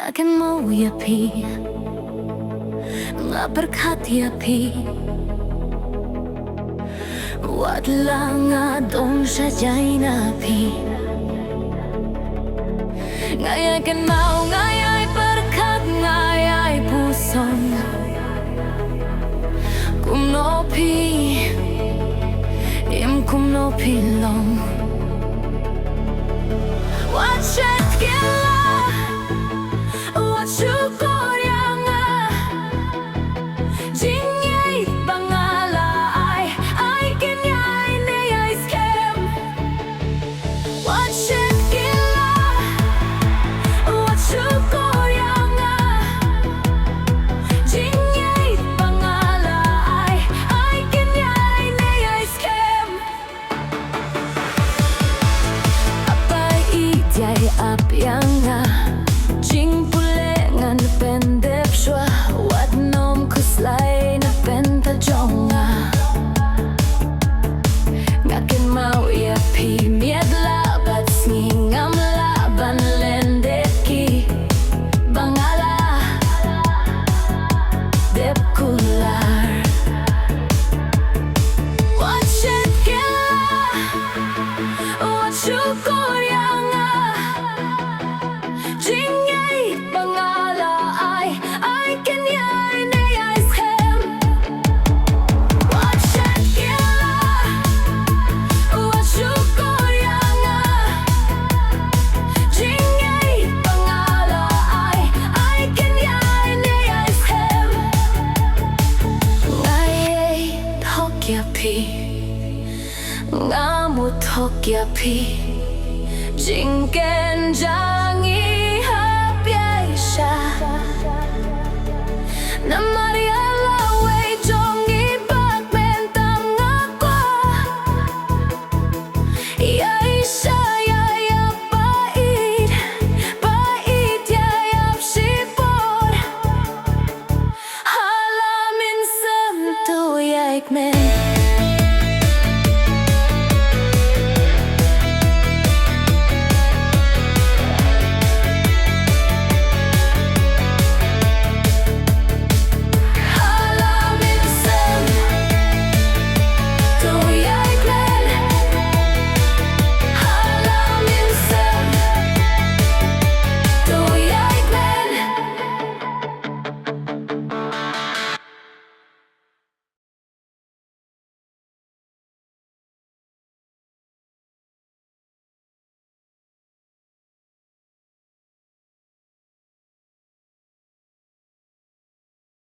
Nga kynmaw ya pi, nga berkat ya pi. Wadla nga dong sajay na pi. Ngaya'y kynmaw, ngaya'y berkat, ngaya'y pusong kumno pi, kumno pilong. Watchet gila, watchukor yanga, jingyay bangala ay kenyay neyay skem. Watchet gila, watchukor yanga, jingyay bangala ay kenyay neyay skem. Apay ityay apyanga, jing pule nga napendep shwa, wat nom kuslay napenta jonga. Nga kynmaw ya pi mied labat ngingam laban lendet ki bangala dep kular. Watchet gila, watchukor yanga, jingyay bangala ay kenyay neyay skem. Watchet gila, watchukor yanga, jingyay bangala ay kenyay neyay skem. Ngaya'y thok ya pi, nga mo thok ya pi, jing ken ja